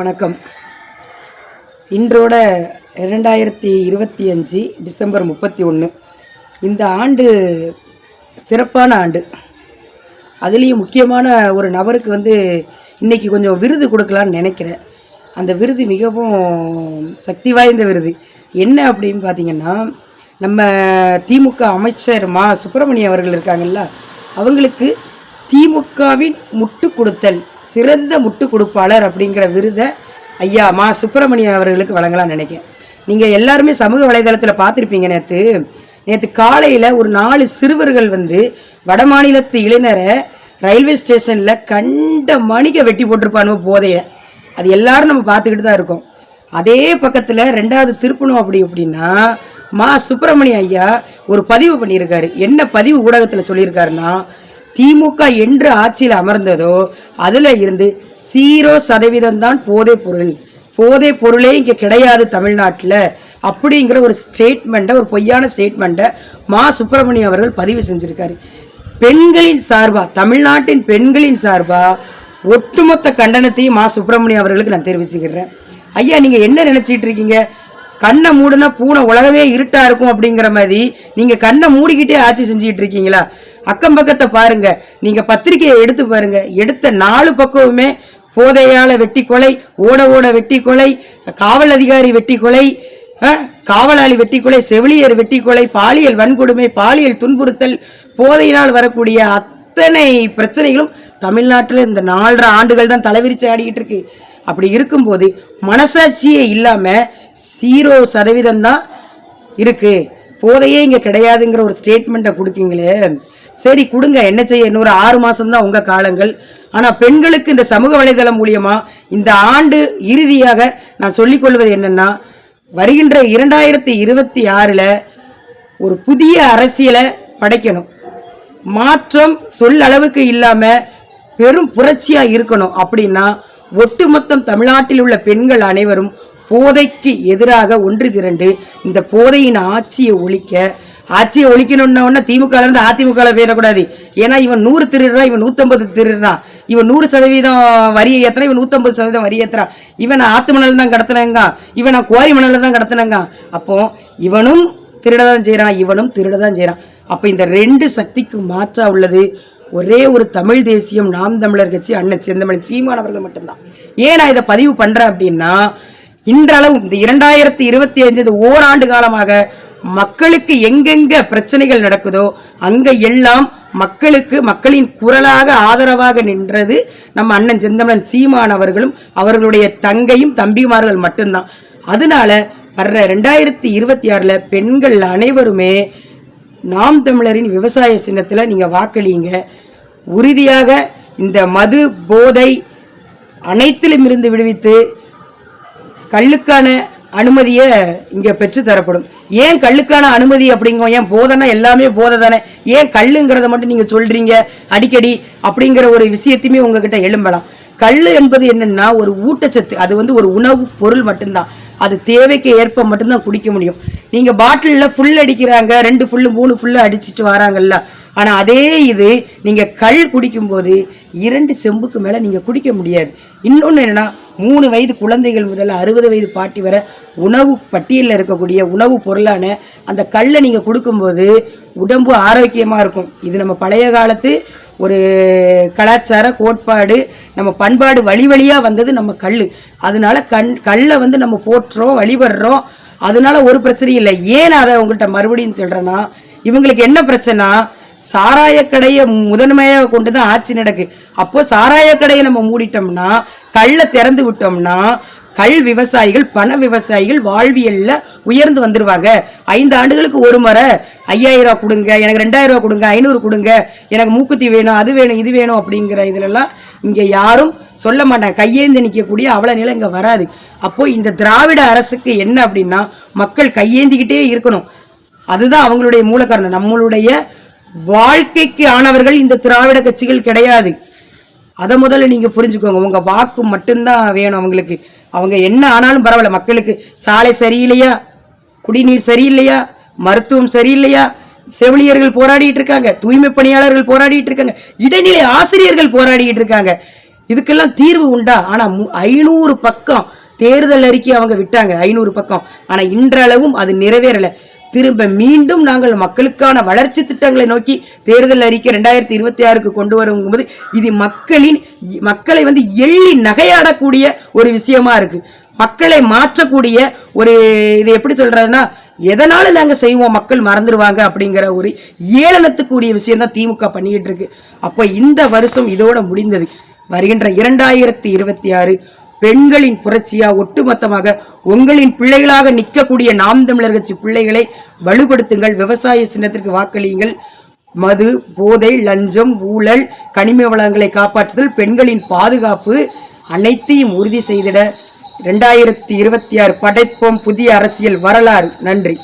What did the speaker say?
வணக்கம். இன்றோட 2025 டிசம்பர் 31. இந்த ஆண்டு சிறப்பான ஆண்டு. அதுலேயும் முக்கியமான ஒரு நபருக்கு இன்றைக்கி கொஞ்சம் விருது கொடுக்கலான்னு நினைக்கிறேன். அந்த விருது மிகவும் சக்தி வாய்ந்த விருது. என்ன அப்படின்னு பார்த்திங்கன்னா, நம்ம திமுக அமைச்சர் மா சுப்பிரமணியம் அவர்கள் இருக்காங்கல்ல, அவங்களுக்கு திமுகவின் முட்டு கொடுத்தல் சிறந்த முட்டு கொடுப்பாளர் அப்படிங்கிற விருதை ஐயா மா சுப்பிரமணியன் அவர்களுக்கு வழங்கலாம்னு நினைக்கிறேன். நீங்கள் எல்லாருமே சமூக வலைதளத்தில் பார்த்துருப்பீங்க. நேற்று காலையில் ஒரு 4 சிறுவர்கள் வட மாநிலத்து இளைஞரை ரயில்வே ஸ்டேஷனில் கண்ட மணிக்க வெட்டி போட்டிருப்பானு போதைய. அது எல்லாரும் நம்ம பார்த்துக்கிட்டு தான் இருக்கோம். அதே பக்கத்தில் 2வது திருப்பணும் அப்படின்னா மா சுப்பிரமணியம் ஐயா ஒரு பதிவு பண்ணியிருக்காரு. என்ன பதிவு ஊடகத்தில் சொல்லியிருக்காருன்னா, திமுக என்று ஆட்சியில் அமர்ந்ததோ அதில் இருந்து 0% தான் போதை பொருளே இங்கே கிடையாது தமிழ்நாட்டில் அப்படிங்கிற ஒரு ஸ்டேட்மெண்ட்டை, ஒரு பொய்யான ஸ்டேட்மெண்ட்டை மா சுப்பிரமணியம் அவர்கள் பதிவு செஞ்சுருக்காரு. பெண்களின் சார்பாக, தமிழ்நாட்டின் பெண்களின் சார்பாக ஒட்டுமொத்த கண்டனத்தையும் மா சுப்பிரமணியம் அவர்களுக்கு நான் தெரிவிச்சுக்கிறேன். ஐயா, நீங்கள் என்ன நினச்சிட்டு இருக்கீங்க? கண்ணை மூடுனா பூனை உலகமே இருட்டாக இருக்கும் அப்படிங்கிற மாதிரி நீங்கள் கண்ணை மூடிக்கிட்டே ஆட்சி செஞ்சுக்கிட்டு இருக்கீங்களா? அக்கம் பக்கத்தை பாருங்க, நீங்கள் பத்திரிகையை எடுத்து பாருங்க. எடுத்த 4 பக்கமுமே போதையால் வெட்டி கொலை, ஓட வெட்டி கொலை, காவல் அதிகாரி வெட்டி கொலை, காவலாளி வெட்டி கொலை, செவிலியர் வெட்டி கொலை, பாலியல் வன்கொடுமை, பாலியல் துன்புறுத்தல், போதையினால் வரக்கூடிய அத்தனை பிரச்சனைகளும் தமிழ்நாட்டில் இந்த 4.5 ஆண்டுகள் தான் தலைவிரிச்சு ஆடிக்கிட்டு இருக்கு. அப்படி இருக்கும்போது மனசாட்சியே இல்லாமல் 0% தான் இருக்கு, போதையே இங்கே கிடையாதுங்கிற ஒரு ஸ்டேட்மெண்ட்டை கொடுக்கீங்களே. சரி கொடுங்க, என்ன செய்ய, இன்னொரு 6 மாதம்தான் உங்கள் காலங்கள். ஆனால் பெண்களுக்கு இந்த சமூக வலைதளம் மூலியமாக இந்த ஆண்டு இறுதியாக நான் சொல்லிக்கொள்வது என்னென்னா, வருகின்ற 2026 ஒரு புதிய அரசியலை படைக்கணும். மாற்றம் சொல்லளவுக்கு இல்லாமல் பெரும் புரட்சியாக இருக்கணும். அப்படின்னா ஒட்டுமொத்தம் தமிழ்நாட்டில் உள்ள பெண்கள் அனைவரும் போதைக்கு எதிராக ஒன்று திரண்டு இந்த போதையின் ஆட்சியை ஒழிக்கணும்னா திமுகலேருந்து அதிமுக போயிடக்கூடாது. ஏன்னா இவன் 100 திருடுறான், இவன் 150 திருடுறான், இவன் 100% வரியை ஏற்றுறான், இவன் 150% வரி ஏற்றுறான், இவன் ஆத்து மணல் தான் கடத்தினங்க, இவன் குவாரி மணலில் தான் கடத்தினங்க. அப்போ இவனும் திருட தான் செய்கிறான், இவனும் திருட தான் செய்கிறான். அப்போ இந்த 2 சக்திக்கு மாற்றா உள்ளது ஒரே ஒரு தமிழ் தேசியம், நாம் தமிழர் கட்சி, அண்ணன் செந்தமிழன் சீமான் அவர்கள் மட்டும்தான். ஏன் நான் இதை பதிவு பண்ணுறேன் அப்படின்னா, இன்றளவு இந்த 2025 ஓராண்டு காலமாக மக்களுக்கு எங்கெங்க பிரச்சனைகள் நடக்குதோ அங்க எல்லாம் மக்களின் குரலாக ஆதரவாக நின்றது நம்ம அண்ணன் செந்தமிழன் சீமான் அவர்களும் அவர்களுடைய தங்கையும் தம்பிமார்கள் மட்டும்தான். அதனால வர்ற 2026 பெண்கள் அனைவருமே நாம் தமிழரின் விவசாய சின்னத்தில் நீங்கள் வாக்களிங்க. உறுதியாக இந்த மது போதை அனைத்திலும் இருந்து விடுவித்து கள்ளுக்கான அனுமதியை இங்கே பெற்று தரப்படும். ஏன் கள்ளுக்கான அனுமதி அப்படிங்க? ஏன் போதைன்னா எல்லாமே போதை தானே, ஏன் கள்ளுங்கிறத மட்டும் நீங்கள் சொல்கிறீங்க அடிக்கடி அப்படிங்கிற ஒரு விஷயத்தையுமே உங்ககிட்ட எழும்பலாம். கல் என்பது என்னன்னா ஒரு ஊட்டச்சத்து, அது ஒரு உணவு பொருள் மட்டும்தான். அது தேவைக்கு ஏற்ப மட்டும்தான் குடிக்க முடியும். நீங்கள் பாட்டிலில் ஃபுல் அடிக்கிறாங்க, 2 ஃபுல்லு 3 ஃபுல்லு அடிச்சுட்டு வராங்கல்ல. ஆனால் அதே இது நீங்கள் கள் குடிக்கும்போது 2 செம்புக்கு மேலே நீங்கள் குடிக்க முடியாது. இன்னொன்று என்னென்னா, 3 வயது குழந்தைகள் முதல்ல 60 வயது பாட்டி வர உணவு பட்டியலில் இருக்கக்கூடிய உணவு பொருளான அந்த கல்லை நீங்கள் கொடுக்கும்போது உடம்பு ஆரோக்கியமாக இருக்கும். இது நம்ம பழைய காலத்து ஒரு கலாச்சார கோட்பாடு, நம்ம பண்பாடு வழியாக வந்தது நம்ம கல். அதனால கல்லை நம்ம போற்றுறோம், வழிபடுறோம். அதனால ஒரு பிரச்சனையும் இல்லை. ஏன் அதை உங்கள்கிட்ட மறுபடியும் சொல்கிறேன்னா, இவங்களுக்கு என்ன பிரச்சனை, சாராய கடையை முதன்மையாக கொண்டு தான் ஆட்சி நடக்கு. அப்போ சாராய கடையை நம்ம மூடிட்டோம்னா, கல்லை திறந்து விட்டோம்னா கல் விவசாயிகள், பண விவசாயிகள் வாழ்வியல்ல உயர்ந்து வந்துருவாங்க. 5 ஆண்டுகளுக்கு ஒரு முறை 5000 ரூபா கொடுங்க, எனக்கு 2000 ரூபா கொடுங்க, 500 கொடுங்க, எனக்கு மூக்குத்தி வேணும், அது வேணும், இது வேணும் அப்படிங்கிற இதுலலாம் இங்கே யாரும் சொல்ல மாட்டாங்க. கையேந்தி நிற்கக்கூடிய அவ்வளோ நிலை இங்கே வராது. அப்போ இந்த திராவிட அரசுக்கு என்ன அப்படின்னா, மக்கள் கையேந்திக்கிட்டே இருக்கணும். அதுதான் அவங்களுடைய மூல காரணம். நம்மளுடைய வாழ்க்கைக்கு ஆனவர்கள் இந்த திராவிட கட்சிகள் கிடையாது. அதை முதல்ல நீங்கள் புரிஞ்சுக்கோங்க. உங்கள் வாக்கு மட்டும்தான் வேணும் அவங்களுக்கு. அவங்க என்ன ஆனாலும் பரவாயில்ல. மக்களுக்கு சாலை சரியில்லையா, குடிநீர் சரியில்லையா, மருத்துவம் சரியில்லையா, செவிலியர்கள் போராடிட்டு இருக்காங்க, தூய்மை பணியாளர்கள் போராடிட்டு இருக்காங்க, இடைநிலை ஆசிரியர்கள் போராடிட்டு இருக்காங்க. இதுக்கெல்லாம் தீர்வு உண்டா? ஆனால் 500 பக்கம் தேர்தல் அறிக்கை அவங்க விட்டாங்க, 500 பக்கம். ஆனால் இன்றளவும் அது நிறைவேறலை. திரும்ப மீண்டும் நாங்கள் மக்களுக்கான வளர்ச்சி திட்டங்களை நோக்கி தேர்தல் அறிக்கை 2026க்கு கொண்டு வரும்போது இது மக்களை வந்து எள்ளி நகையாடக்கூடிய ஒரு விஷயமா இருக்கு. மக்களை மாற்றக்கூடிய ஒரு, இது எப்படி சொல்றதுன்னா, எதனால நாங்க செய்வோம் மக்கள் மறந்துடுவாங்க அப்படிங்கிற ஒரு ஏளனத்துக்குரிய விஷயம் தான் திமுக பண்ணிக்கிட்டு இருக்கு. அப்போ இந்த வருஷம் இதோட முடிந்தது. வருகின்ற 2026 பெண்களின் புரட்சியா ஒட்டுமொத்தமாக உங்களின் பிள்ளைகளாக நிற்கக்கூடிய நாம் தமிழர் கட்சி பிள்ளைகளை வலுப்படுத்துங்கள். விவசாய சின்னத்திற்கு வாக்களியுங்கள். மது, போதை, லஞ்சம், ஊழல், கனிம வளங்களை காப்பாற்றுதல், பெண்களின் பாதுகாப்பு அனைத்தையும் உறுதி செய்திட 2026 படைப்போம் புதிய அரசியல் வரலாறு. நன்றி.